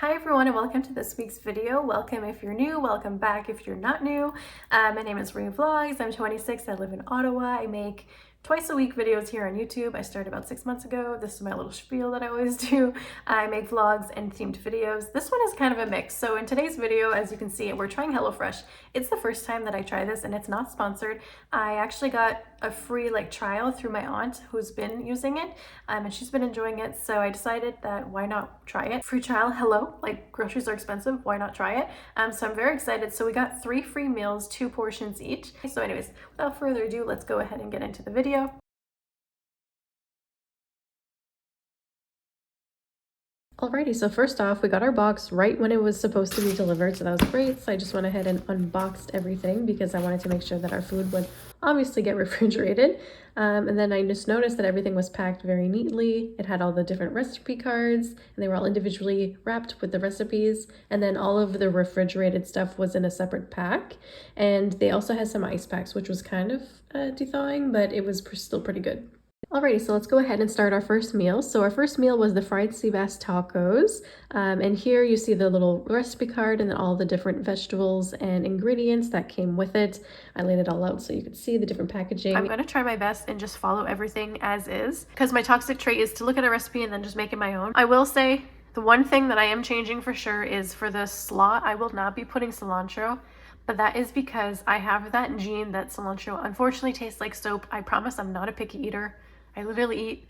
Hi everyone and welcome to this week's video. Welcome if you're new, welcome back if you're not new. My name is Ray Vlogs, I'm 26, I live in Ottawa. I make twice a week videos here on YouTube. I started about 6 months ago. This is my little spiel that I always do. I make vlogs and themed videos. This one is kind of a mix. So in today's video, as you can see, we're trying HelloFresh. It's the first time that I try this and it's not sponsored. I actually got a free trial through my aunt who's been using it and she's been enjoying it. So I decided that why not try it? Free trial, hello, groceries are expensive, why not try it? So I'm very excited. So we got 3 free meals, 2 portions each. So anyways, without further ado, let's go ahead and get into the video. Alrighty, so first off, we got our box right when it was supposed to be delivered, so that was great. So I just went ahead and unboxed everything because I wanted to make sure that our food would obviously get refrigerated. And then I just noticed that everything was packed very neatly. It had all the different recipe cards, and they were all individually wrapped with the recipes. And then all of the refrigerated stuff was in a separate pack. And they also had some ice packs, which was kind of de-thawing, but it was still pretty good. Alrighty, so let's go ahead and start our first meal. So our first meal was the fried sea bass tacos. And here you see the little recipe card and then all the different vegetables and ingredients that came with it. I laid it all out so you could see the different packaging. I'm going to try my best and just follow everything as is because my toxic trait is to look at a recipe and then just make it my own. I will say the one thing that I am changing for sure is for the slaw, I will not be putting cilantro. But that is because I have that gene that cilantro unfortunately tastes like soap. I promise I'm not a picky eater. I literally eat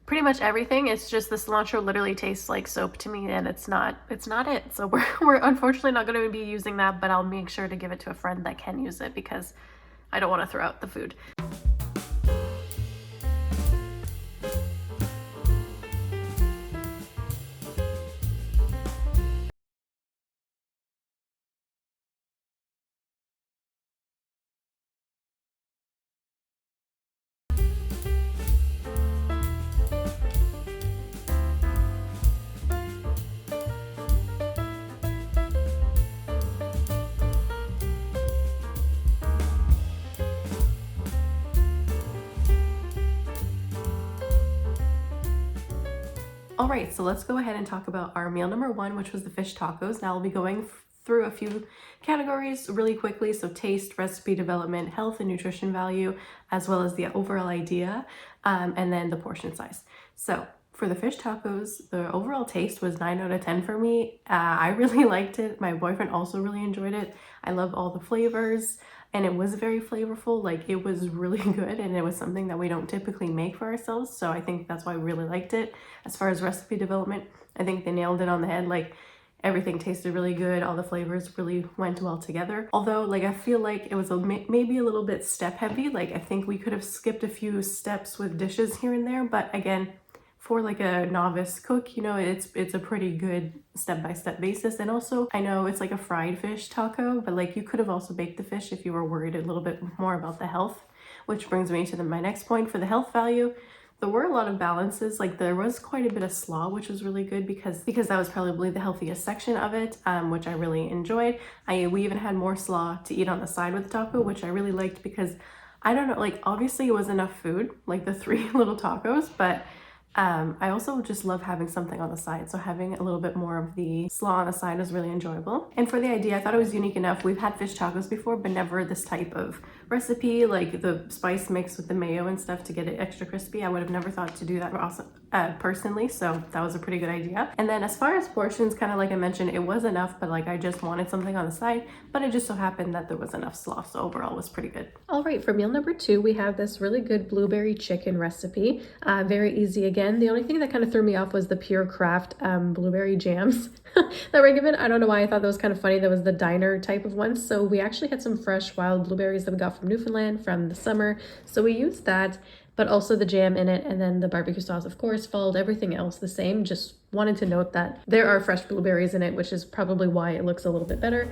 pretty much everything. It's just the cilantro literally tastes like soap to me and it's not it. So we're unfortunately not going to be using that, but I'll make sure to give it to a friend that can use it because I don't want to throw out the food. All right, so let's go ahead and talk about our meal number 1, which was the fish tacos. Now I'll be going through a few categories really quickly. So taste, recipe development, health and nutrition value, as well as the overall idea, and then the portion size. So for the fish tacos, the overall taste was 9 out of 10 for me. I really liked it. My boyfriend also really enjoyed it. I love all the flavors and it was very flavorful. It was really good and it was something that we don't typically make for ourselves. So I think that's why I really liked it. As far as recipe development, I think they nailed it on the head. Everything tasted really good. All the flavors really went well together. Although I feel like it was maybe a little bit step heavy. I think we could have skipped a few steps with dishes here and there, but again, for a novice cook, it's a pretty good step-by-step basis. And also I know it's a fried fish taco, but you could have also baked the fish if you were worried a little bit more about the health, which brings me to my next point. For the health value, there were a lot of balances. There was quite a bit of slaw, which was really good because that was probably the healthiest section of it, which I really enjoyed. We even had more slaw to eat on the side with the taco, which I really liked because I don't know, obviously it was enough food, the 3 little tacos, but I also just love having something on the side, so having a little bit more of the slaw on the side was really enjoyable. And for the idea, I thought it was unique enough. We've had fish tacos before, but never this type of recipe, the spice mix with the mayo and stuff to get it extra crispy. I would have never thought to do that personally, so that was a pretty good idea. And then as far as portions, kind of like I mentioned, it was enough, but I just wanted something on the side, but it just so happened that there was enough slaw, so overall it was pretty good. All right, for meal number 2, we have this really good blueberry chicken recipe. Very easy again. The only thing that kind of threw me off was the Pure Craft blueberry jams that were given. I don't know why I thought that was kind of funny. That was the diner type of ones. So we actually had some fresh wild blueberries that we got from Newfoundland from the summer. So we used that, but also the jam in it. And then the barbecue sauce, of course, followed everything else the same. Just wanted to note that there are fresh blueberries in it, which is probably why it looks a little bit better.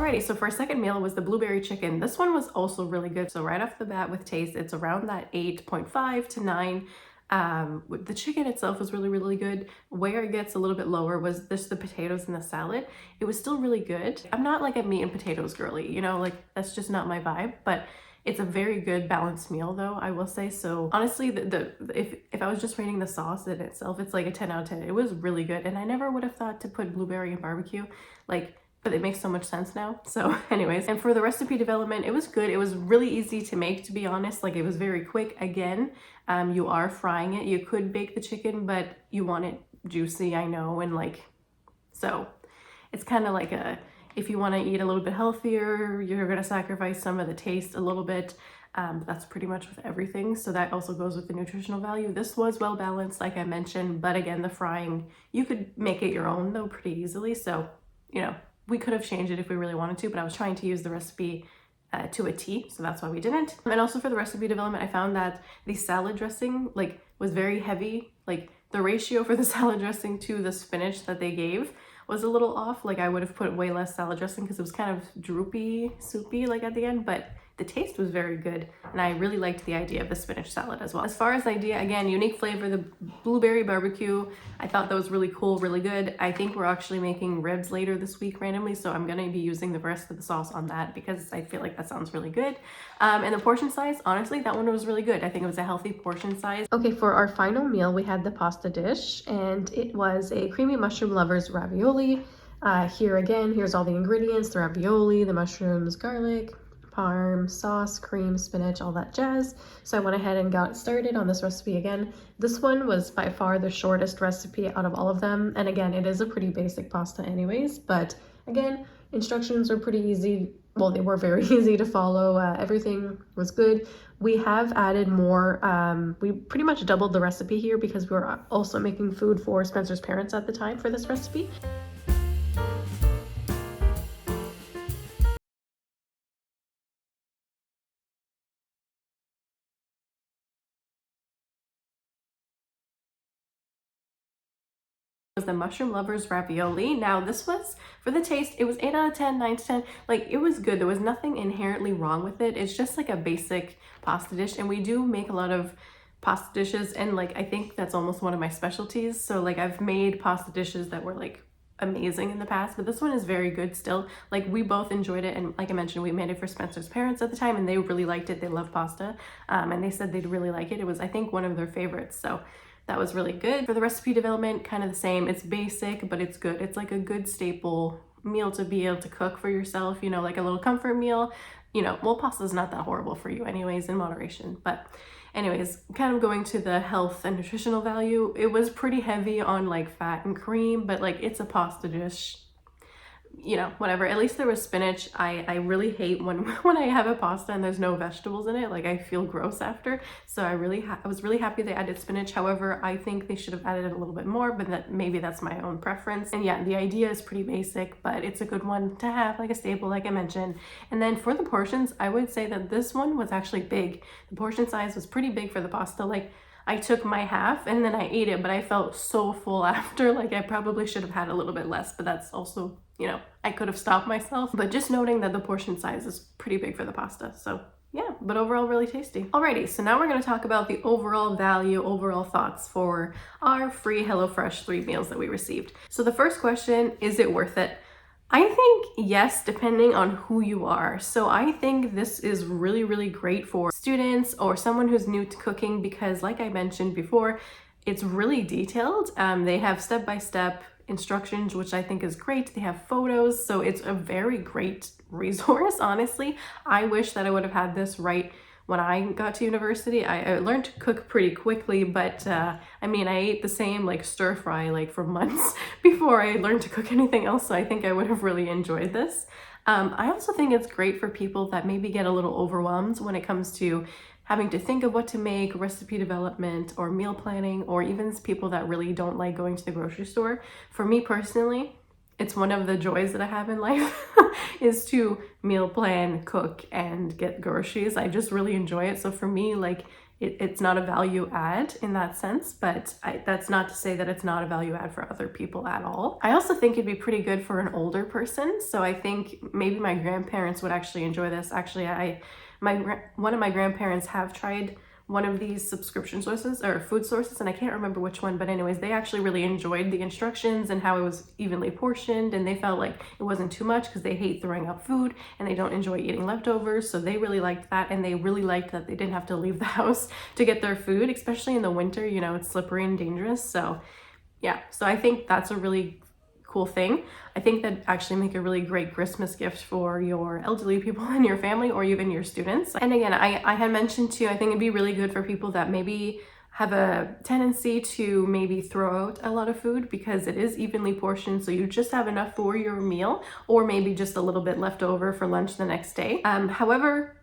Alrighty, so for our second meal was the blueberry chicken. This one was also really good. So right off the bat with taste, it's around that 8.5 to 9. The chicken itself was really, really good. Where it gets a little bit lower was just the potatoes and the salad. It was still really good. I'm not like a meat and potatoes girly, you know, like that's just not my vibe, but it's a very good balanced meal though, I will say. So honestly, if I was just rating the sauce in itself, it's like a 10 out of 10. It was really good. And I never would have thought to put blueberry in barbecue, like, but it makes so much sense now. So anyways, and for the recipe development, it was good. It was really easy to make, to be honest. Like it was very quick. Again, you are frying it. You could bake the chicken, but you want it juicy, I know. And like, so it's kind of like if you want to eat a little bit healthier, you're going to sacrifice some of the taste a little bit. That's pretty much with everything. So that also goes with the nutritional value. This was well balanced, like I mentioned, but again, the frying, you could make it your own though pretty easily. So, you know, we could have changed it if we really wanted to, but I was trying to use the recipe to a T, so that's why we didn't. And also for the recipe development, I found that the salad dressing like was very heavy. Like the ratio for the salad dressing to the spinach that they gave was a little off. Like I would have put way less salad dressing because it was kind of droopy, soupy like at the end, but the taste was very good. And I really liked the idea of the spinach salad as well. As far as the idea, again, unique flavor, the blueberry barbecue, I thought that was really cool, really good. I think we're actually making ribs later this week randomly, so I'm gonna be using the rest of the sauce on that because I feel like that sounds really good. And the portion size, honestly, that one was really good. I think it was a healthy portion size. Okay, for our final meal, we had the pasta dish, and it was a creamy mushroom lovers ravioli. Here again, here's all the ingredients, the ravioli, the mushrooms, garlic, parm, sauce, cream, spinach, all that jazz. So I went ahead and got started on this recipe again. This one was by far the shortest recipe out of all of them. And again, it is a pretty basic pasta anyways, but again, instructions are pretty easy. Well, they were very easy to follow. Everything was good. We have added more. We pretty much doubled the recipe here because we were also making food for Spencer's parents at the time for this recipe. Was the mushroom lovers ravioli. Now this was, for the taste, it was 8 out of 10, 9 to 10. Like it was good. There was nothing inherently wrong with it. It's just like a basic pasta dish, and we do make a lot of pasta dishes, and like I think that's almost one of my specialties. So like I've made pasta dishes that were like amazing in the past, but this one is very good still. Like we both enjoyed it, and like I mentioned, we made it for Spencer's parents at the time, and they really liked it. They love pasta, and they said they'd really like it. It was, I think, one of their favorites. So that was really good. For the recipe development, kind of the same. It's basic, but it's good. It's like a good staple meal to be able to cook for yourself, you know, like a little comfort meal. You know, well, pasta's not that horrible for you anyways, in moderation. But anyways, kind of going to the health and nutritional value, it was pretty heavy on like fat and cream, but like it's a pasta dish. You know, whatever. At least there was spinach. I really hate when I have a pasta and there's no vegetables in it. Like I feel gross after. So I was really happy they added spinach. However, I think they should have added it a little bit more, but maybe that's my own preference. And yeah, the idea is pretty basic, but it's a good one to have, like a staple, like I mentioned. And then for the portions, I would say that this one was actually big. The portion size was pretty big for the pasta. Like I took my half and then I ate it, but I felt so full after. Like I probably should have had a little bit less, but that's also, you know, I could have stopped myself. But just noting that the portion size is pretty big for the pasta. So yeah, but overall really tasty. Alrighty, so now we're going to talk about the overall value, overall thoughts for our free HelloFresh 3 meals that we received. So the first question, is it worth it? I think yes, depending on who you are. So I think this is really, really great for students or someone who's new to cooking because like I mentioned before, it's really detailed. They have step-by-step instructions, which I think is great. They have photos, so it's a very great resource, honestly. I wish that I would have had this right when I got to university. I learned to cook pretty quickly, but I mean, I ate the same like stir fry like for months before I learned to cook anything else, so I think I would have really enjoyed this. I also think it's great for people that maybe get a little overwhelmed when it comes to having to think of what to make, recipe development, or meal planning, or even people that really don't like going to the grocery store. For me personally, it's one of the joys that I have in life is to meal plan, cook, and get groceries. I just really enjoy it. So for me, like, it's not a value add in that sense, but that's not to say that it's not a value add for other people at all. I also think it'd be pretty good for an older person. So I think maybe my grandparents would actually enjoy this. Actually, one of my grandparents have tried one of these subscription sources or food sources, and I can't remember which one, but anyways, they actually really enjoyed the instructions and how it was evenly portioned, and they felt like it wasn't too much because they hate throwing up food and they don't enjoy eating leftovers. So they really liked that, and they really liked that they didn't have to leave the house to get their food, especially in the winter, you know, it's slippery and dangerous. So yeah, so I think that's a really cool thing. I think that actually make a really great Christmas gift for your elderly people in your family or even your students. And again, I had mentioned too, I think it'd be really good for people that maybe have a tendency to maybe throw out a lot of food because it is evenly portioned, so you just have enough for your meal, or maybe just a little bit left over for lunch the next day. However,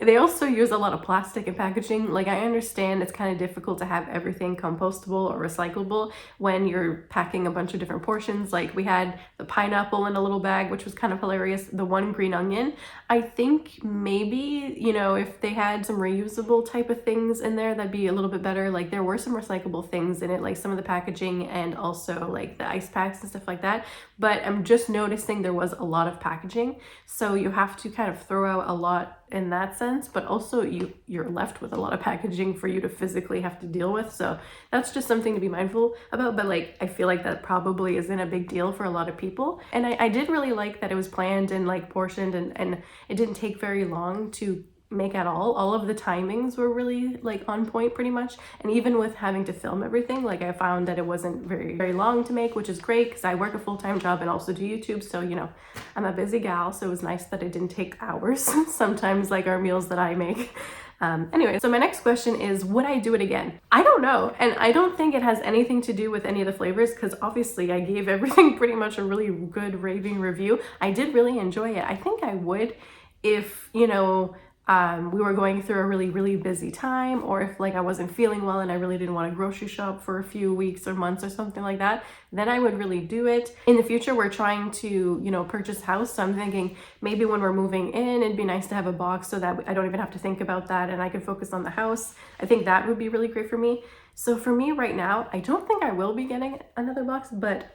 they also use a lot of plastic and packaging. Like, I understand it's kind of difficult to have everything compostable or recyclable when you're packing a bunch of different portions. Like, we had the pineapple in a little bag, which was kind of hilarious. The one green onion. I think maybe, you know, if they had some reusable type of things in there, that'd be a little bit better. Like, there were some recyclable things in it, like some of the packaging and also like the ice packs and stuff like that. But I'm just noticing there was a lot of packaging. So you have to kind of throw out a lot in that sense, but also you're left with a lot of packaging for you to physically have to deal with. So that's just something to be mindful about. But like, I feel like that probably isn't a big deal for a lot of people. And I did really like that it was planned and like portioned, and it didn't take very long to make at all of the timings were really like on point pretty much. And even with having to film everything, like, I found that it wasn't very long to make, which is great because I work a full-time job and also do YouTube, so you know, I'm a busy gal, so it was nice that it didn't take hours sometimes, like our meals that I make. Anyway, so my next question is, would I do it again? I don't know, and I don't think it has anything to do with any of the flavors, because obviously I gave everything pretty much a really good raving review. I did really enjoy it. I think I would if, you know, we were going through a really busy time, or if like I wasn't feeling well and I really didn't want to grocery shop for a few weeks or months or something like that, then I would really do it. In the future, we're trying to, you know, purchase a house, so I'm thinking maybe when we're moving in, it'd be nice to have a box so that I don't even have to think about that and I can focus on the house. I think that would be really great for me. So for me right now, I don't think I will be getting another box, but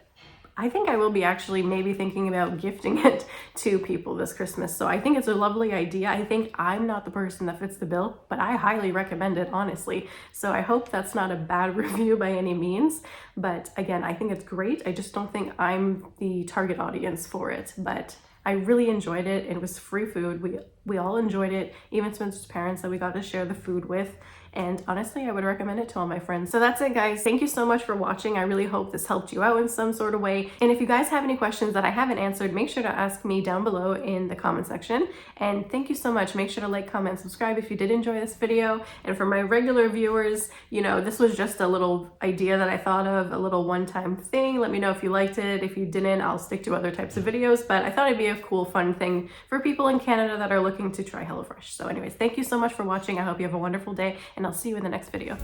I think I will be actually maybe thinking about gifting it to people this Christmas. So I think it's a lovely idea. I think I'm not the person that fits the bill, but I highly recommend it, honestly. So I hope that's not a bad review by any means. But again, I think it's great. I just don't think I'm the target audience for it. But I really enjoyed it. It was free food. We all enjoyed it, even Spencer's parents that we got to share the food with. And honestly, I would recommend it to all my friends. So that's it, guys. Thank you so much for watching. I really hope this helped you out in some sort of way. And if you guys have any questions that I haven't answered, make sure to ask me down below in the comment section. And thank you so much. Make sure to like, comment, subscribe if you did enjoy this video. And for my regular viewers, you know, this was just a little idea that I thought of, a little one-time thing. Let me know if you liked it. If you didn't, I'll stick to other types of videos. But I thought it'd be a cool, fun thing for people in Canada that are looking to try HelloFresh. So anyways, thank you so much for watching. I hope you have a wonderful day, and I'll see you in the next video.